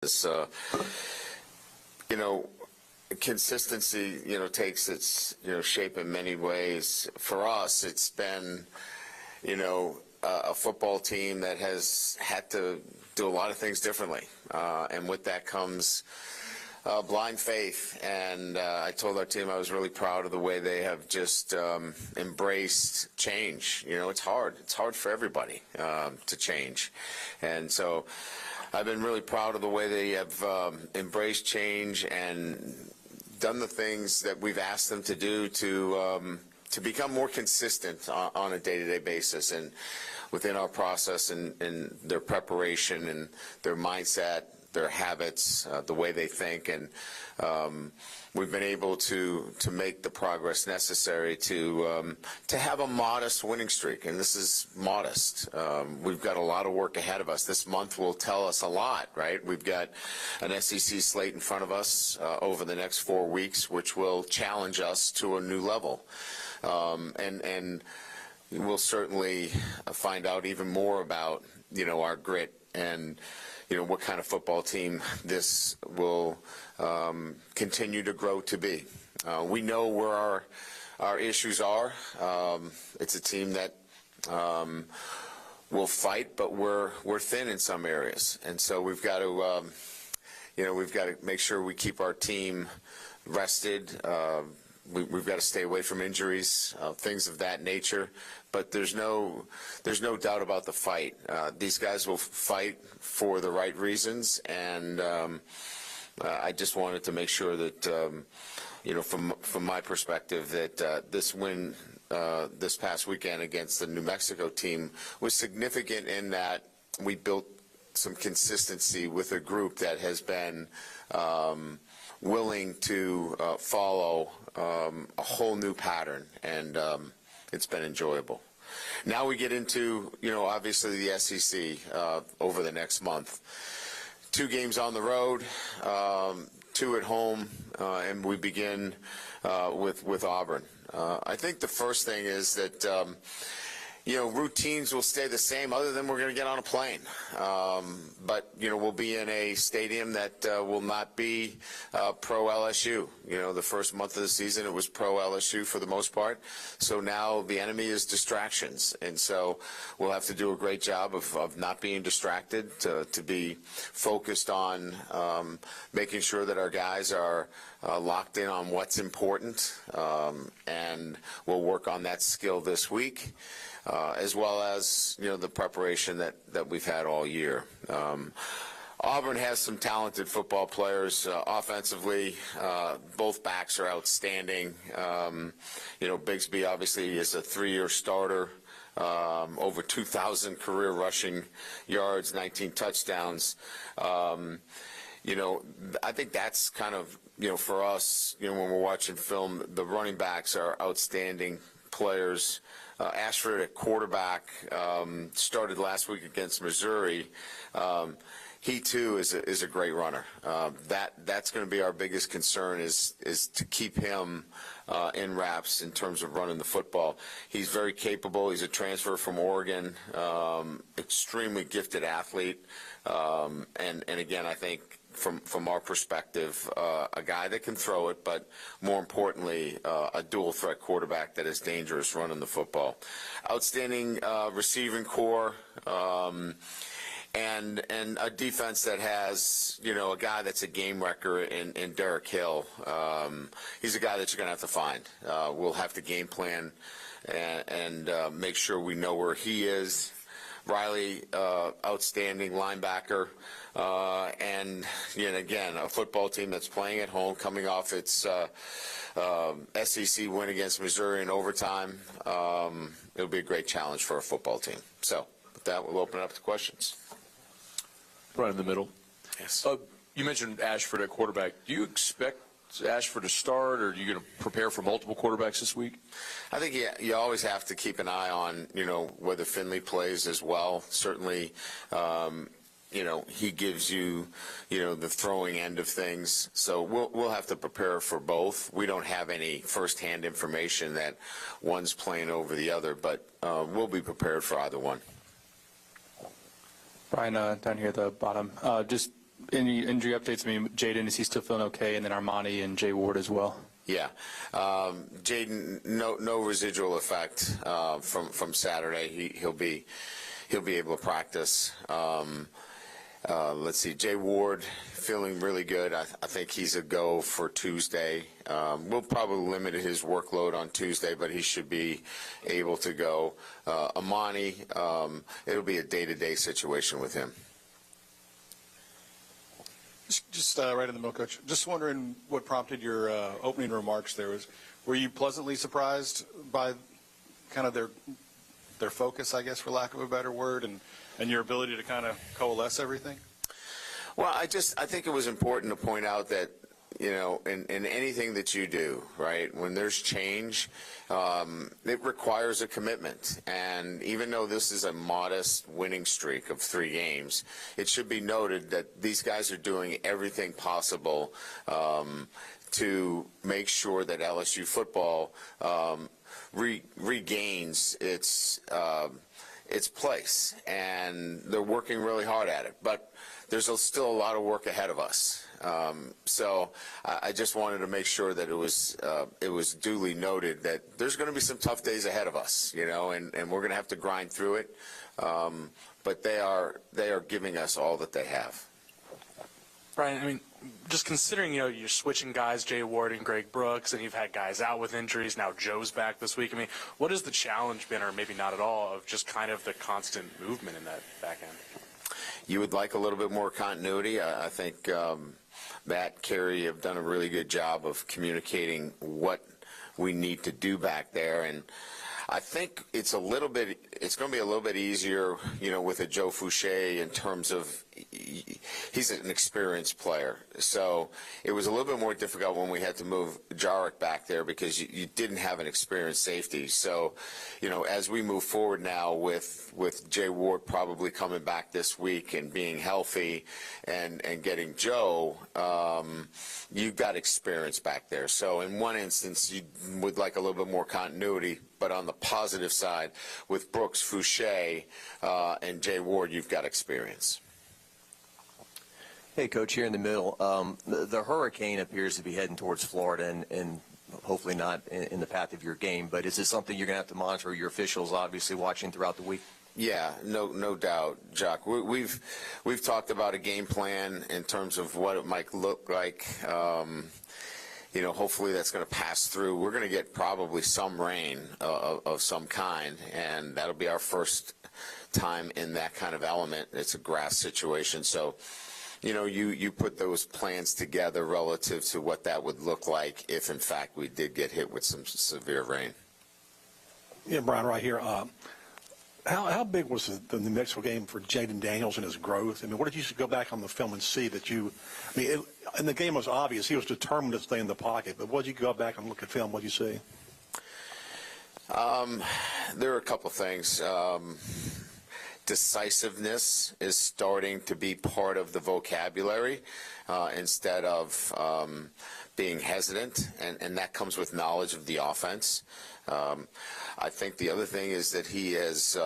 is, you know, consistency, takes its, shape in many ways. For us, it's been, a football team that has had to do a lot of things differently. And with that comes blind faith. And I told our team I was really proud of the way they have just embraced change. It's hard. It's hard for everybody to change. And so I've been really proud of the way they have embraced change and done the things that we've asked them to do to become more consistent on a day-to-day basis and within our process and their preparation and their mindset, their habits, the way they think, and we've been able to make the progress necessary to have a modest winning streak, and this is modest. We've got a lot of work ahead of us. This month will tell us a lot, right? We've got an SEC slate in front of us over the next 4 weeks, which will challenge us to a new level, and we'll certainly find out even more about our grit and what kind of football team this will continue to grow to be. We know where our issues are. It's a team that will fight, but we're thin in some areas, and so we've got to make sure we keep our team rested. We've got to stay away from injuries, things of that nature. But there's no doubt about the fight. These guys will fight for the right reasons, and I just wanted to make sure that, from my perspective, that this win this past weekend against the New Mexico team was significant in that we built some consistency with a group that has been willing to follow a whole new pattern, and it's been enjoyable. Now we get into, obviously the SEC over the next month. 2 games on the road, 2 at home, and we begin with Auburn. I think the first thing is that routines will stay the same other than we're going to get on a plane. But, we'll be in a stadium that will not be pro LSU. The first month of the season it was pro LSU for the most part. So now the enemy is distractions. And so we'll have to do a great job of not being distracted, to be focused on making sure that our guys are locked in on what's important. And we'll work on that skill this week. As well as the preparation that we've had all year. Auburn has some talented football players offensively. Both backs are outstanding. Bigsby obviously is a 3-year starter. Over 2,000 career rushing yards, 19 touchdowns. I think that's kind of for us. When we're watching film, the running backs are outstanding players. Ashford at quarterback started last week against Missouri. He too is a great runner. That's going to be our biggest concern is to keep him in wraps in terms of running the football. He's very capable. He's a transfer from Oregon, extremely gifted athlete, and again I think. From our perspective, a guy that can throw it, but more importantly, a dual threat quarterback that is dangerous running the football. Outstanding receiving core, and a defense that has, a guy that's a game wrecker in Derek Hill. He's a guy that you're going to have to find. We'll have to game plan and make sure we know where he is. Riley, outstanding linebacker, and again, a football team that's playing at home, coming off its SEC win against Missouri in overtime. It'll be a great challenge for a football team. So with that, we'll open it up to questions. Right in the middle. Yes. You mentioned Ashford at quarterback. Do you expect Ashford to start, or are you going to prepare for multiple quarterbacks this week? I think you always have to keep an eye on, whether Finley plays as well. Certainly, he gives you, the throwing end of things. So we'll have to prepare for both. We don't have any firsthand information that one's playing over the other, but we'll be prepared for either one. Brian, down here at the bottom, just Any injury updates? I mean, Jaden, is he still feeling okay? And then Armani and Jay Ward as well. Yeah, Jaden, no residual effect from Saturday. He'll be able to practice. Let's see, Jay Ward feeling really good. I think he's a go for Tuesday. We'll probably limit his workload on Tuesday, but he should be able to go. Amani, it'll be a day-to-day situation with him. Just right in the middle, Coach. Just wondering what prompted your opening remarks there. Were you pleasantly surprised by kind of their focus, I guess, for lack of a better word, and your ability to kind of coalesce everything? Well, I think it was important to point out that, you know, in anything that you do, right, when there's change, it requires a commitment. And even though this is a modest winning streak of 3 games, it should be noted that these guys are doing everything possible to make sure that LSU football regains its place. And they're working really hard at it. But there's still a lot of work ahead of us. So I just wanted to make sure that it was duly noted that there's going to be some tough days ahead of us, you know, and we're going to have to grind through it. But they are giving us all that they have. Brian, I mean, just considering, you know, you're switching guys, Jay Ward and Greg Brooks, and you've had guys out with injuries. Now Joe's back this week. I mean, what has the challenge been, or maybe not at all, of just kind of the constant movement in that back end? You would like a little bit more continuity. I think Matt, Carey have done a really good job of communicating what we need to do back there, and I think it's going to be a little bit easier, you know, with a Joe Fouché in terms of he's an experienced player. So it was a little bit more difficult when we had to move Jarek back there because you didn't have an experienced safety. So, you know, as we move forward now with Jay Ward probably coming back this week and being healthy and getting Joe, you've got experience back there. So in one instance, you would like a little bit more continuity. But on the positive side, with Brooks, Fouché, and Jay Ward, you've got experience. Hey, Coach, here in the middle. The hurricane appears to be heading towards Florida and hopefully not in the path of your game. But is this something you're going to have to monitor? Your officials obviously watching throughout the week. Yeah, no doubt, Jock. We've talked about a game plan in terms of what it might look like. You know, hopefully that's going to pass through. We're going to get probably some rain of some kind, and that'll be our first time in that kind of element. It's a grass situation. So, you know, you put those plans together relative to what that would look like if, in fact, we did get hit with some severe rain. Yeah, Brian, right here. How big was the New Mexico game for Jaden Daniels and his growth? I mean, what did you go back on the film and see that you – I mean, and the game was obvious. He was determined to stay in the pocket. But what did you go back and look at film? What did you see? There are a couple things. Decisiveness is starting to be part of the vocabulary instead of being hesitant, and that comes with knowledge of the offense. I think the other thing is that he has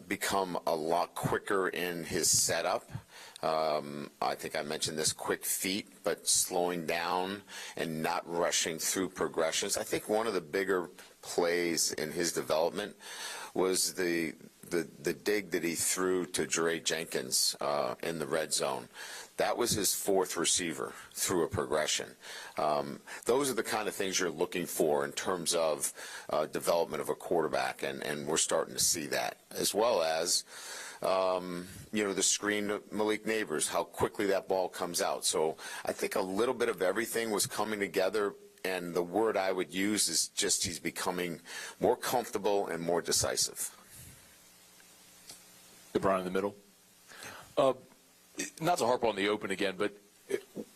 become a lot quicker in his setup. I think I mentioned this, quick feet, but slowing down and not rushing through progressions. I think one of the bigger plays in his development was the dig that he threw to Dre Jenkins in the red zone. That was his 4th receiver through a progression. Those are the kind of things you're looking for in terms of development of a quarterback, and we're starting to see that, as well as you know, the screen to Malik Neighbors, how quickly that ball comes out. So I think a little bit of everything was coming together, and the word I would use is just he's becoming more comfortable and more decisive. Brian in the middle. Not to harp on the open again, but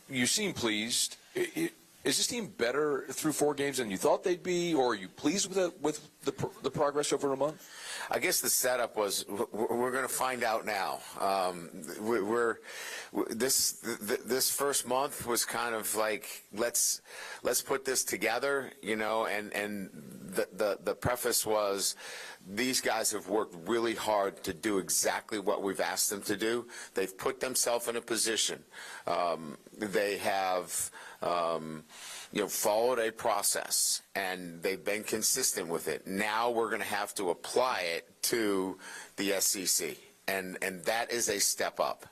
you seem pleased. Is this team better through 4 games than you thought they'd be, or are you pleased with the progress over a month? I guess the setup was we're going to find out now. This first month was kind of like let's put this together, you know, and the preface was these guys have worked really hard to do exactly what we've asked them to do. They've put themselves in a position. They have, followed a process, and they've been consistent with it. Now we're going to have to apply it to the SEC, and that is a step up.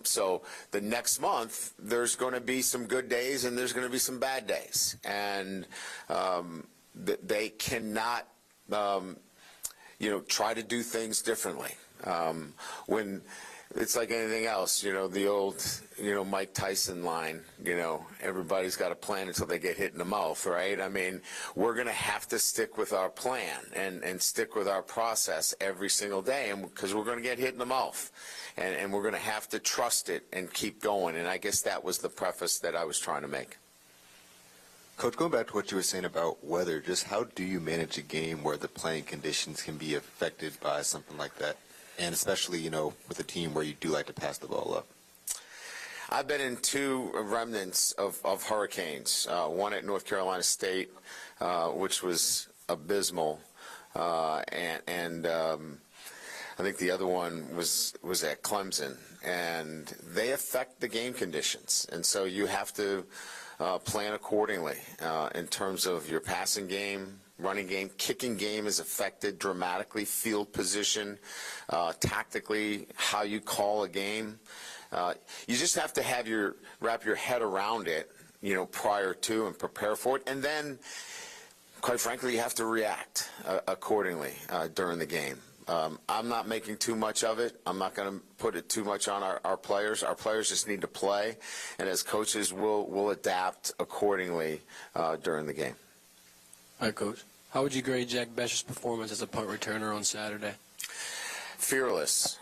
So the next month, there's going to be some good days and there's going to be some bad days. And they cannot, try to do things differently. When it's like anything else, the old, Mike Tyson line, everybody's got a plan until they get hit in the mouth, right? I mean, we're going to have to stick with our plan and stick with our process every single day, and because we're going to get hit in the mouth. And we're going to have to trust it and keep going. And I guess that was the preface that I was trying to make. Coach, going back to what you were saying about weather, just how do you manage a game where the playing conditions can be affected by something like that? And especially, with a team where you do like to pass the ball up. I've been in two remnants of hurricanes, one at North Carolina State, which was abysmal, and I think the other one was at Clemson, and they affect the game conditions, and so you have to plan accordingly in terms of your passing game, running game. Kicking game is affected dramatically, field position, tactically, how you call a game. You just have to wrap your head around it, prior to and prepare for it, and then, quite frankly, you have to react accordingly during the game. I'm not making too much of it. I'm not going to put it too much on our players. Our players just need to play, and as coaches, we'll adapt accordingly during the game. All right, Coach. How would you grade Jack Besh's performance as a punt returner on Saturday? Fearless.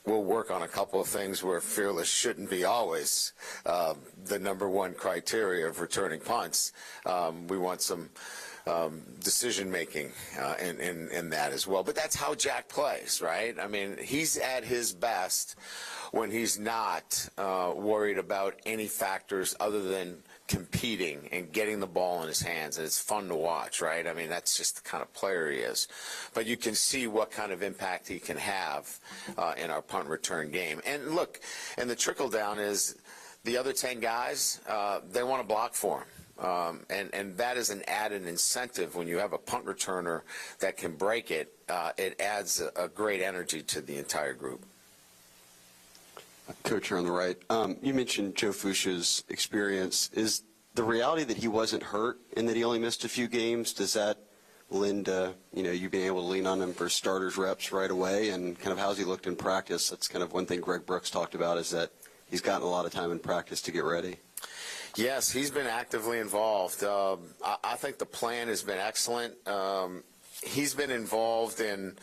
We'll work on a couple of things where fearless shouldn't be always the number one criteria of returning punts. We want some decision-making in that as well. But that's how Jack plays, right? I mean, he's at his best when he's not worried about any factors other than competing and getting the ball in his hands, and it's fun to watch, right? I mean, that's just the kind of player he is. But you can see what kind of impact he can have in our punt return game. And look, and the trickle-down is the other 10 guys, they want to block for him. And that is an added incentive when you have a punt returner that can break it. It adds a great energy to the entire group. Coach, you're on the right. You mentioned Joe Fuchsia's experience. Is the reality that he wasn't hurt and that he only missed a few games, does that lend you being able to lean on him for starters reps right away? And kind of how's he looked in practice? That's kind of one thing Greg Brooks talked about, is that he's gotten a lot of time in practice to get ready. Yes, he's been actively involved. I think the plan has been excellent. He's been involved in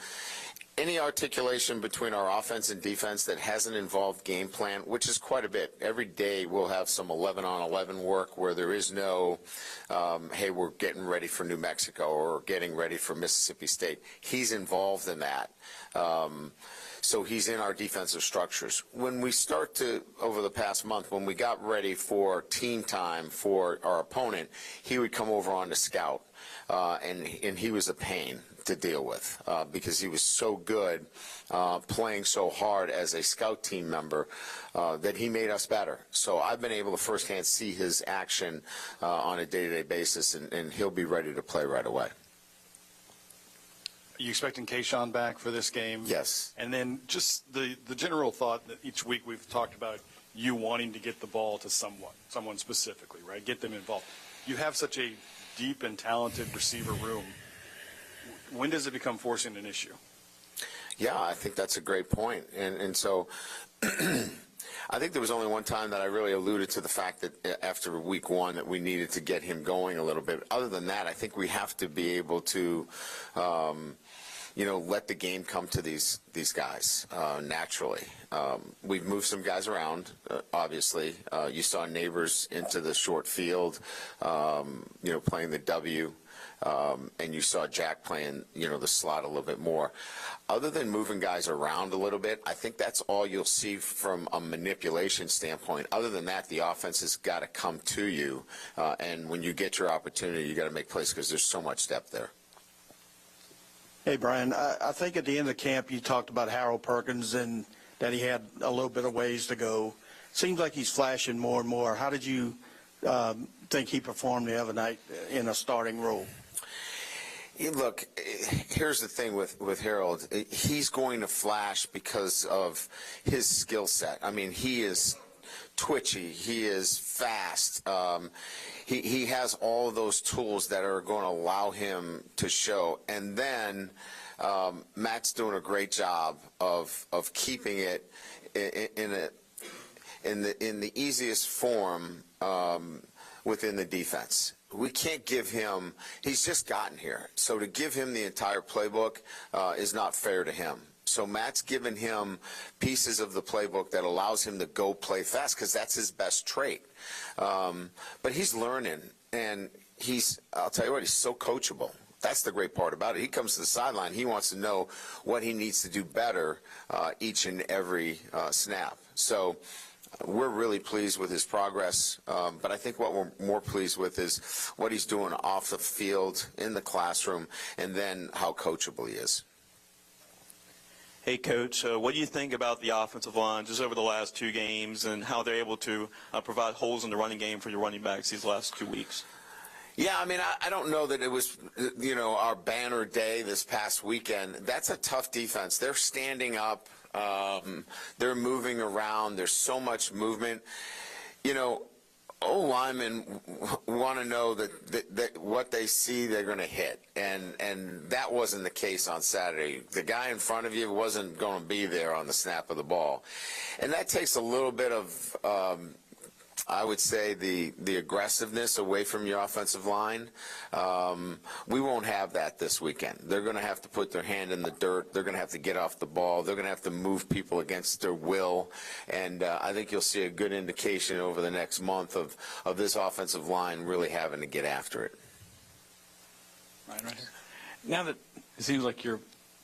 any articulation between our offense and defense that hasn't involved game plan, which is quite a bit. Every day we'll have some 11-on-11 work where there is no, hey, we're getting ready for New Mexico or getting ready for Mississippi State. He's involved in that. So he's in our defensive structures. When we start to, over the past month, when we got ready for team time for our opponent, he would come over on the scout, and he was a pain to deal with because he was so good playing so hard as a scout team member that he made us better. So I've been able to firsthand see his action on a day-to-day basis, and he'll be ready to play right away. Are you expecting Kayshawn back for this game? Yes. And then just the general thought that each week we've talked about you wanting to get the ball to someone specifically, right? Get them involved. You have such a deep and talented receiver room. When does it become forcing an issue? Yeah, I think that's a great point. And so I think there was only one time that I really alluded to the fact that after week one that we needed to get him going a little bit. Other than that, I think we have to be able to let the game come to these guys naturally. We've moved some guys around, obviously. You saw Neighbors into the short field, playing the W. and you saw Jack playing, the slot a little bit more. Other than moving guys around a little bit, I think that's all you'll see from a manipulation standpoint. Other than that, the offense has got to come to you, and when you get your opportunity, you got to make plays because there's so much depth there. Hey, Brian, I think at the end of camp you talked about Harold Perkins and that he had a little bit of ways to go. Seems like he's flashing more and more. How did you think he performed the other night in a starting role? Look, here's the thing with Harold. He's going to flash because of his skill set. I mean, he is twitchy. He is fast. He has all of those tools that are going to allow him to show. And then Matt's doing a great job of keeping it in the easiest form within the defense. We can't give him – he's just gotten here. So to give him the entire playbook is not fair to him. So Matt's given him pieces of the playbook that allows him to go play fast because that's his best trait. But he's learning, and I'll tell you what, he's so coachable. That's the great part about it. He comes to the sideline. He wants to know what he needs to do better each and every snap. So we're really pleased with his progress, but I think what we're more pleased with is what he's doing off the field, in the classroom, and then how coachable he is. Hey, Coach, what do you think about the offensive line just over the last 2 games and how they're able to provide holes in the running game for your running backs these last 2 weeks? Yeah, I mean, I don't know that it was, our banner day this past weekend. That's a tough defense. They're standing up. They're moving around. There's so much movement. O-linemen want to know that what they see they're going to hit, and that wasn't the case on Saturday. The guy in front of you wasn't going to be there on the snap of the ball, and that takes a little bit of I would say the aggressiveness away from your offensive line. We won't have that this weekend. They're going to have to put their hand in the dirt. They're going to have to get off the ball. They're going to have to move people against their will. And I think you'll see a good indication over the next month of this offensive line really having to get after it. Right here. Now that it seems like you're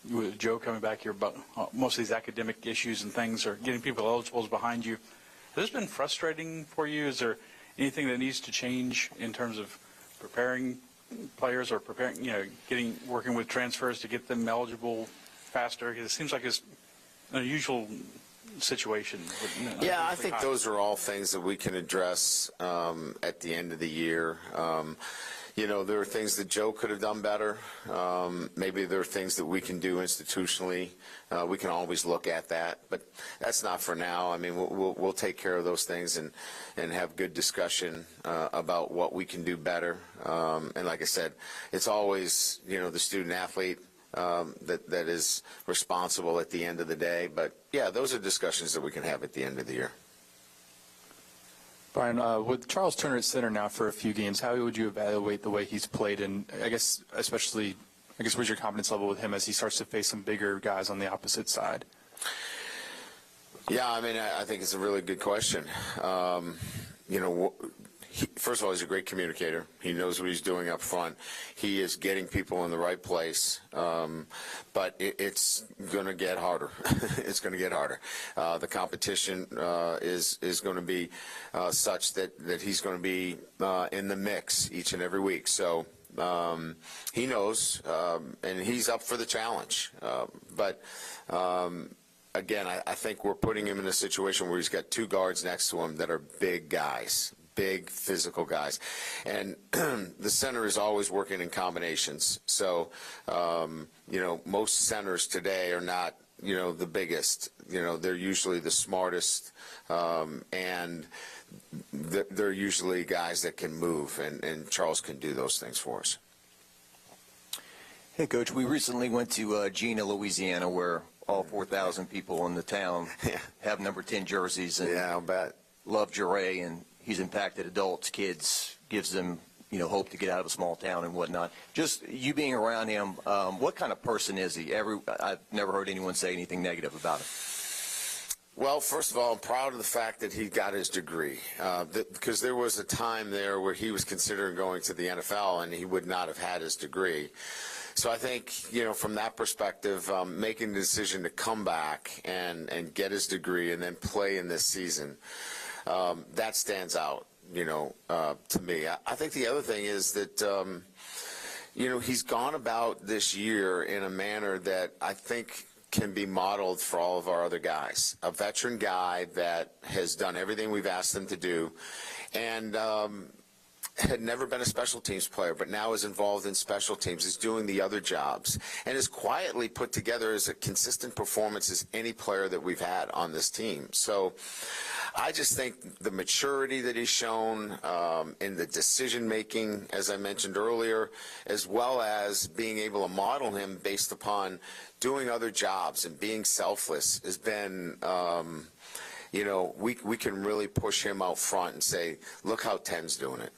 with Joe coming back here about most of these academic issues and things are getting people eligible behind you. Has this been frustrating for you? Is there anything that needs to change in terms of preparing players or working with transfers to get them eligible faster? It seems like it's an unusual situation. Yeah, I think those are all things that we can address at the end of the year. There are things that Joe could have done better. Maybe there are things that we can do institutionally. We can always look at that, but that's not for now. I mean, we'll take care of those things and have good discussion about what we can do better. And like I said, it's always, the student athlete that is responsible at the end of the day. But, yeah, those are discussions that we can have at the end of the year. Brian, with Charles Turner at center now for a few games, how would you evaluate the way he's played? And I guess where's your confidence level with him as he starts to face some bigger guys on the opposite side? Yeah, I mean, I think it's a really good question. First of all, he's a great communicator. He knows what he's doing up front. He is getting people in the right place. But it's going to get harder. It's going to get harder. The competition is going to be such that he's going to be in the mix each and every week. So he knows, and he's up for the challenge. Again, I think we're putting him in a situation where he's got 2 guards next to him that are big guys. Big physical guys, and the center is always working in combinations. So, most centers today are not, the biggest. They're usually the smartest, and they're usually guys that can move, and Charles can do those things for us. Hey, Coach, we recently went to Gina, Louisiana, where all 4,000 people in the town have number 10 jerseys. And yeah, I'll bet. Love Jure, and he's impacted adults, kids, gives them, hope to get out of a small town and whatnot. Just you being around him, what kind of person is he? I've never heard anyone say anything negative about him. Well, first of all, I'm proud of the fact that he got his degree, because there was a time there where he was considering going to the NFL and he would not have had his degree. So I think, from that perspective, making the decision to come back and get his degree and then play in this season, that stands out, to me. I think the other thing is that, he's gone about this year in a manner that I think can be modeled for all of our other guys. A veteran guy that has done everything we've asked him to do, and had never been a special teams player, but now is involved in special teams, is doing the other jobs, and is quietly put together as a consistent performance as any player that we've had on this team. So I just think the maturity that he's shown in the decision-making, as I mentioned earlier, as well as being able to model him based upon doing other jobs and being selfless, has been, we can really push him out front and say, look how Ten's doing it.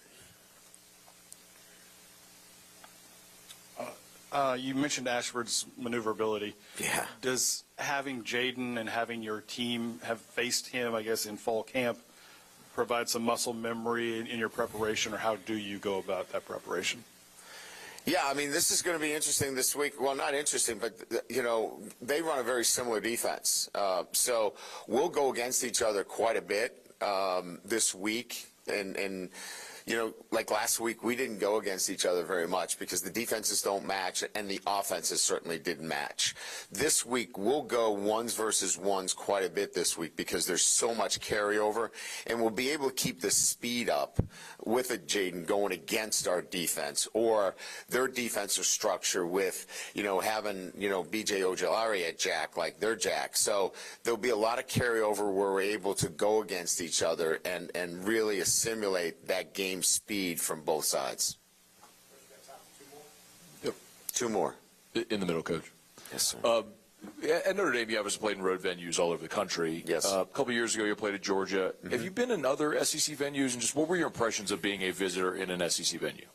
You mentioned Ashford's maneuverability. Yeah. Does having Jaden and having your team have faced him, I guess, in fall camp provide some muscle memory in your preparation, or how do you go about that preparation? Yeah, I mean, this is going to be interesting this week. Well, not interesting, but, they run a very similar defense. So we'll go against each other quite a bit this week. And like last week, we didn't go against each other very much because the defenses don't match and the offenses certainly didn't match. This week, we'll go ones versus ones quite a bit this week because there's so much carryover, and we'll be able to keep the speed up with a Jaden going against our defense or their defensive structure with, having, B.J. Ojolari at Jack like they're Jack. So there'll be a lot of carryover where we're able to go against each other and really assimilate that game speed from both sides. Yep. Two more. In the middle, Coach. Yes, sir. At Notre Dame, you obviously played in road venues all over the country. Yes. A couple of years ago, you played at Georgia. Mm-hmm. Have you been in other SEC venues, and just what were your impressions of being a visitor in an SEC venue?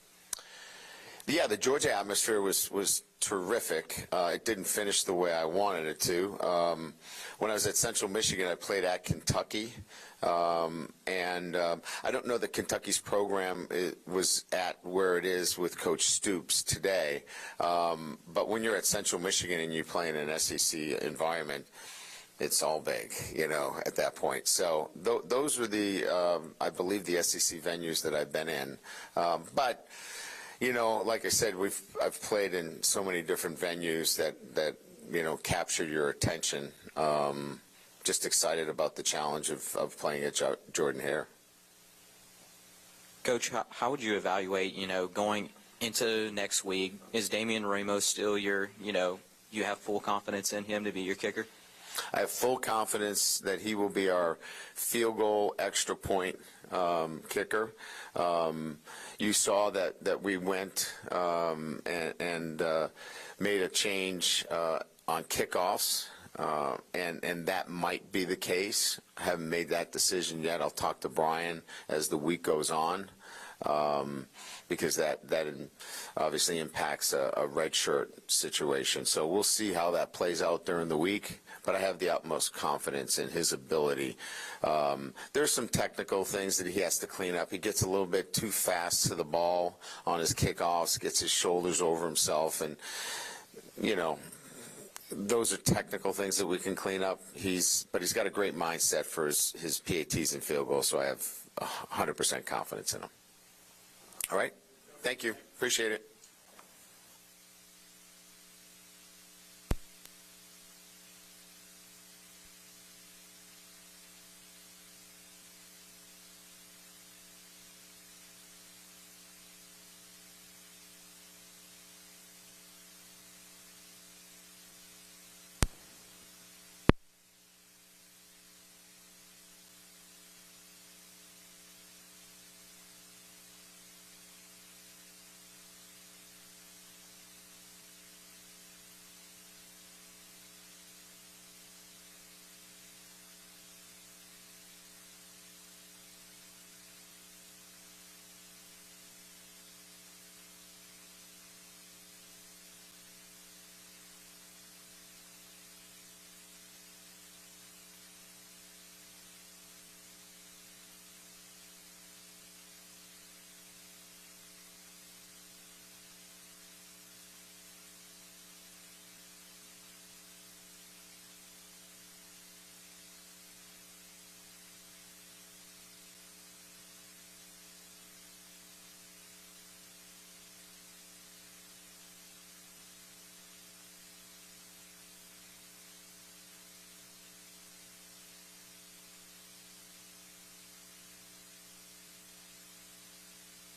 Yeah, the Georgia atmosphere was terrific. It didn't finish the way I wanted it to. When I was at Central Michigan, I played at Kentucky. And I don't know that Kentucky's program was at where it is with Coach Stoops today. But when you're at Central Michigan and you play in an SEC environment, it's all big, at that point. So those were I believe, the SEC venues that I've been in. But like I said, I've played in so many different venues that captured your attention. Just excited about the challenge of playing at Jordan-Hare. Coach, how would you evaluate, going into next week? Is Damian Ramos still you have full confidence in him to be your kicker? I have full confidence that he will be our field goal extra point kicker. You saw that we went and made a change on kickoffs. And that might be the case. I haven't made that decision yet. I'll talk to Brian as the week goes on, because that obviously impacts a redshirt situation. So we'll see how that plays out during the week, but I have the utmost confidence in his ability. There's some technical things that he has to clean up. He gets a little bit too fast to the ball on his kickoffs, gets his shoulders over himself, and, those are technical things that we can clean up. But he's got a great mindset for his PATs and field goals, so I have 100% confidence in him. All right? Thank you. Appreciate it.